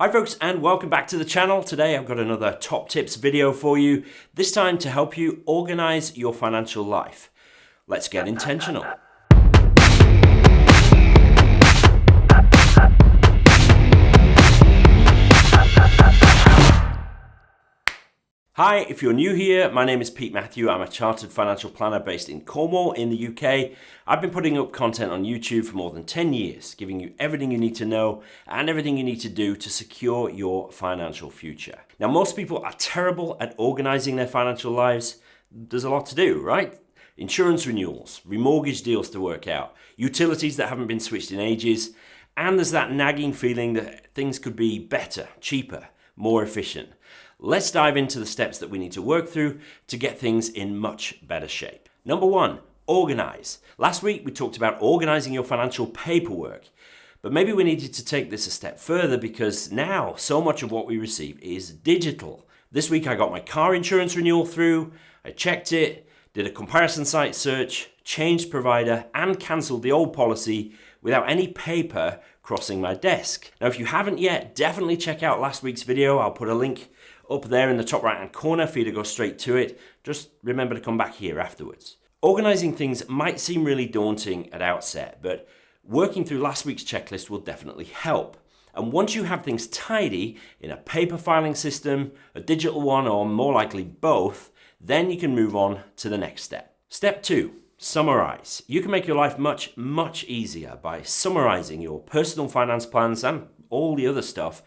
Hi folks, and welcome back to the channel. Today I've got another top tips video for you, this time to help you organize your financial life. Let's get intentional. Hi, if you're new here, my name is Pete Matthew. I'm a chartered financial planner based in Cornwall in the UK. I've been putting up content on YouTube for more than 10 years, giving you everything you need to know and everything you need to do to secure your financial future. Now, most people are terrible at organizing their financial lives. There's a lot to do, right? Insurance renewals, remortgage deals to work out, utilities that haven't been switched in ages, and there's that nagging feeling that things could be better, cheaper, more efficient. Let's dive into the steps that we need to work through to get things in much better shape. Number one, organize. Last week we talked about organizing your financial paperwork, but maybe we needed to take this a step further because now so much of what we receive is digital. This week I got my car insurance renewal through, I checked it, did a comparison site search, changed provider, and cancelled the old policy without any paper crossing my desk. Now, if you haven't yet, definitely check out last week's video. I'll put a link up there in the top right hand corner for you to go straight to it. Just remember to come back here afterwards. Organizing things might seem really daunting at outset, but working through last week's checklist will definitely help. And once you have things tidy in a paper filing system, a digital one, or more likely both, then you can move on to the next step. Step 2, summarize. You can make your life much easier by summarizing your personal finance plans and all the other stuff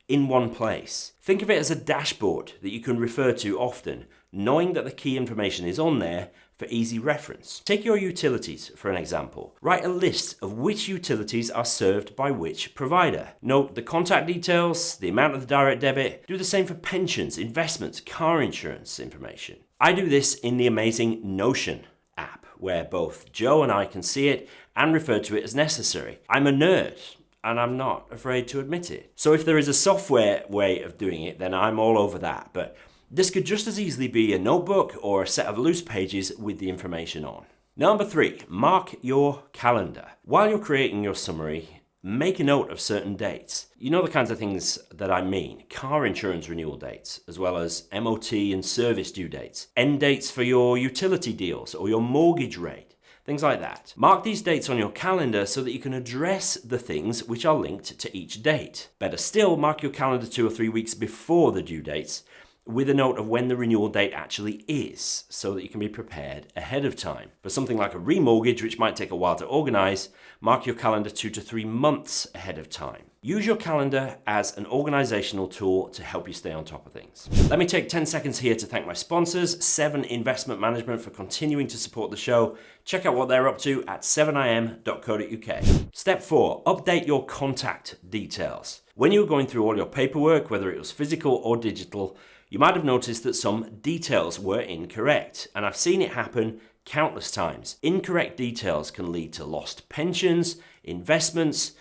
in one place. Think of it as a dashboard that you can refer to often, knowing that the key information is on there for easy reference. Take your utilities for an example. Write a list of which utilities are served by which provider. Note the contact details, the amount of the direct debit. Do the same for pensions, investments, car insurance information. I do this in the amazing Notion app, where both Joe and I can see it and refer to it as necessary. I'm a nerd, and I'm not afraid to admit it. So if there is a software way of doing it, then I'm all over that. But this could just as easily be a notebook or a set of loose pages with the information on. Number 3, mark your calendar. While you're creating your summary, make a note of certain dates. You know the kinds of things that I mean. Car insurance renewal dates, as well as MOT and service due dates. End dates for your utility deals or your mortgage rate. Things like that. Mark these dates on your calendar so that you can address the things which are linked to each date. Better still, mark your calendar 2 or 3 weeks before the due dates with a note of when the renewal date actually is so that you can be prepared ahead of time. For something like a remortgage, which might take a while to organize, mark your calendar 2 to 3 months ahead of time. Use your calendar as an organizational tool to help you stay on top of things. Let me take 10 seconds here to thank my sponsors, 7 Investment Management, for continuing to support the show. Check out what they're up to at 7im.co.uk. Step 4, update your contact details. When you were going through all your paperwork, whether it was physical or digital, you might have noticed that some details were incorrect, and I've seen it happen countless times. Incorrect details can lead to lost pensions, investments,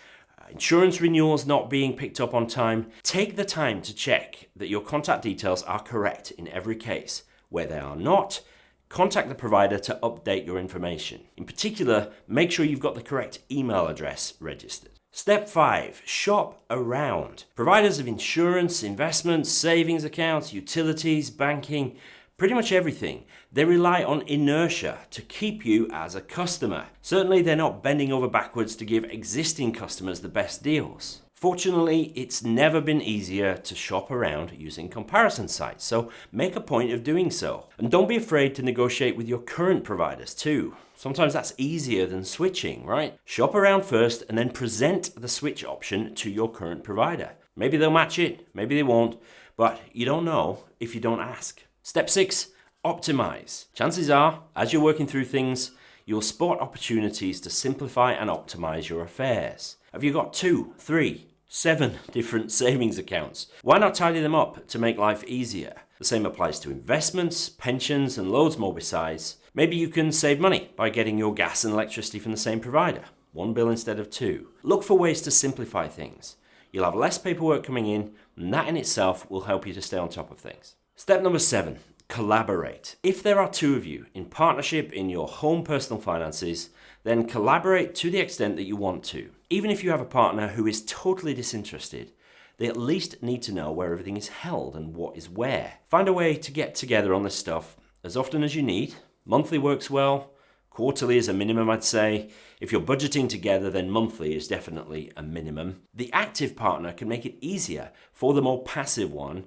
insurance renewals not being picked up on time. Take the time to check that your contact details are correct in every case. Where they are not, contact the provider to update your information. In particular, make sure you've got the correct email address registered. Step 5, shop around. Providers of insurance, investments, savings accounts, utilities, banking, pretty much everything, they rely on inertia to keep you as a customer. Certainly they're not bending over backwards to give existing customers the best deals. Fortunately, it's never been easier to shop around using comparison sites, so make a point of doing so. And don't be afraid to negotiate with your current providers too. Sometimes that's easier than switching, right? Shop around first and then present the switch option to your current provider. Maybe they'll match it, maybe they won't, but you don't know if you don't ask. Step 6, optimize. Chances are, as you're working through things, you'll spot opportunities to simplify and optimize your affairs. Have you got 2, 3, 7 different savings accounts? Why not tidy them up to make life easier? The same applies to investments, pensions, and loads more besides. Maybe you can save money by getting your gas and electricity from the same provider. 1 bill instead of 2. Look for ways to simplify things. You'll have less paperwork coming in, and that in itself will help you to stay on top of things. Step number 7, collaborate. If there are 2 of you in partnership in your home personal finances, then collaborate to the extent that you want to. Even if you have a partner who is totally disinterested, they at least need to know where everything is held and what is where. Find a way to get together on this stuff as often as you need. Monthly works well. Quarterly is a minimum, I'd say. If you're budgeting together, then monthly is definitely a minimum. The active partner can make it easier for the more passive one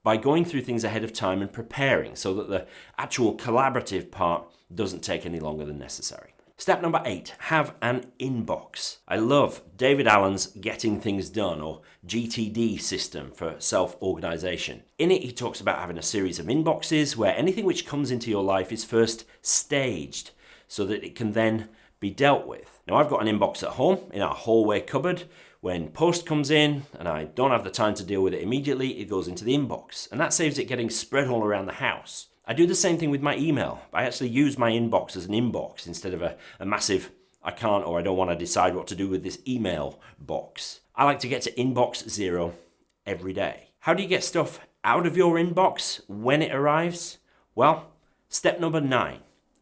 by going through things ahead of time and preparing so that the actual collaborative part doesn't take any longer than necessary. Step number 8, have an inbox. I love David Allen's Getting Things Done, or GTD system for self-organization. In it, he talks about having a series of inboxes where anything which comes into your life is first staged so that it can then be dealt with. Now, I've got an inbox at home in our hallway cupboard. When post comes in and I don't have the time to deal with it immediately, it goes into the inbox, and that saves it getting spread all around the house. I do the same thing with my email. I actually use my inbox as an inbox instead of a massive I can't or I don't want to decide what to do with this email box. I like to get to inbox 0 every day. How do you get stuff out of your inbox when it arrives? Well, step number 9.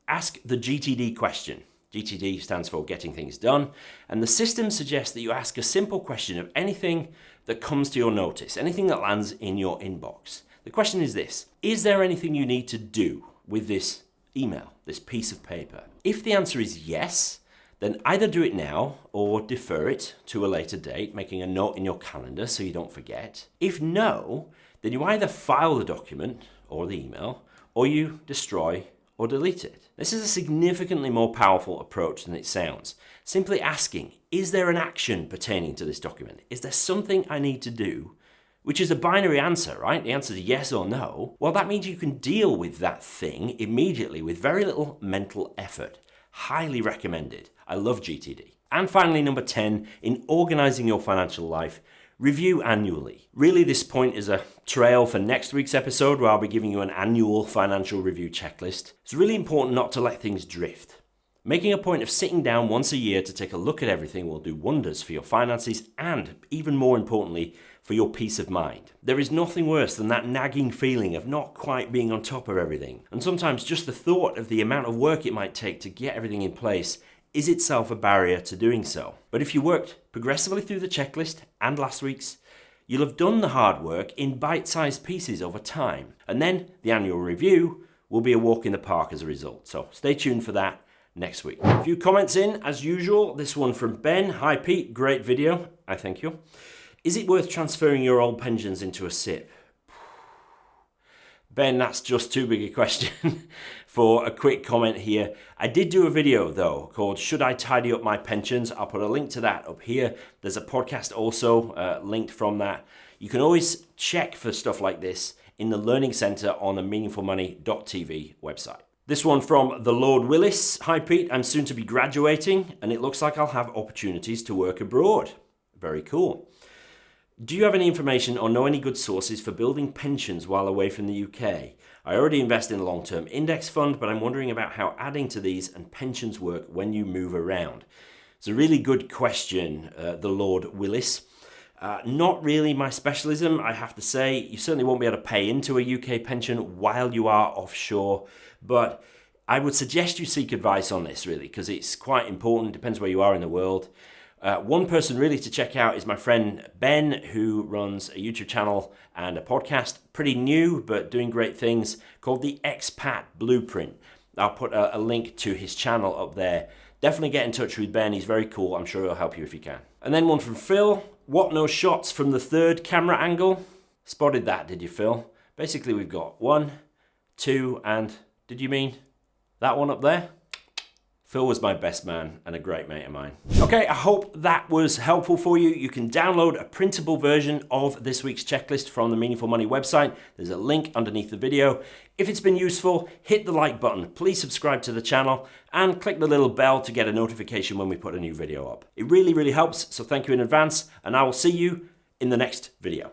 Ask the GTD question. GTD stands for Getting Things Done, and the system suggests that you ask a simple question of anything that comes to your notice, anything that lands in your inbox. The question is this: is there anything you need to do with this email, this piece of paper? If the answer is yes, then either do it now or defer it to a later date, making a note in your calendar so you don't forget. If no, then you either file the document or the email, or you destroy or delete it. This is a significantly more powerful approach than it sounds. Simply asking, is there an action pertaining to this document? Is there something I need to do? Which is a binary answer, right? The answer is yes or no. Well, that means you can deal with that thing immediately with very little mental effort. Highly recommended. I love GTD. And finally, number 10, in organizing your financial life, review annually. Really, this point is a trail for next week's episode where I'll be giving you an annual financial review checklist. It's really important not to let things drift. Making a point of sitting down once a year to take a look at everything will do wonders for your finances and, even more importantly, for your peace of mind. There is nothing worse than that nagging feeling of not quite being on top of everything. And sometimes just the thought of the amount of work it might take to get everything in place is itself a barrier to doing so. But if you worked progressively through the checklist and last week's, you'll have done the hard work in bite-sized pieces over time. And then the annual review will be a walk in the park as a result. So stay tuned for that next week. A few comments in, as usual. This one from Ben. Hi Pete, great video. I thank you. Is it worth transferring your old pensions into a SIP? Ben, that's just too big a question for a quick comment here. I did do a video though called Should I Tidy Up My Pensions? I'll put a link to that up here. There's a podcast also linked from that. You can always check for stuff like this in the Learning Centre on the MeaningfulMoney.tv website. This one from the Lord Willis. Hi Pete, I'm soon to be graduating and it looks like I'll have opportunities to work abroad. Very cool. Do you have any information or know any good sources for building pensions while away from the UK? I already invest in a long-term index fund, but I'm wondering about how adding to these and pensions work when you move around. It's a really good question, the Lord Willis. Not really my specialism, I have to say. You certainly won't be able to pay into a UK pension while you are offshore, but I would suggest you seek advice on this really, because it's quite important, depends where you are in the world. One person really to check out is my friend Ben, who runs a YouTube channel and a podcast, pretty new but doing great things, called the Expat Blueprint. I'll put a link to his channel up there. Definitely get in touch with Ben, he's very cool, I'm sure he'll help you if he can. And then one from Phil, what no shots from the third camera angle? Spotted that, did you Phil? Basically we've got 1, 2 and, did you mean that one up there? Phil was my best man and a great mate of mine. Okay, I hope that was helpful for you. You can download a printable version of this week's checklist from the Meaningful Money website. There's a link underneath the video. If it's been useful, hit the like button. Please subscribe to the channel and click the little bell to get a notification when we put a new video up. It really, really helps, so thank you in advance, and I will see you in the next video.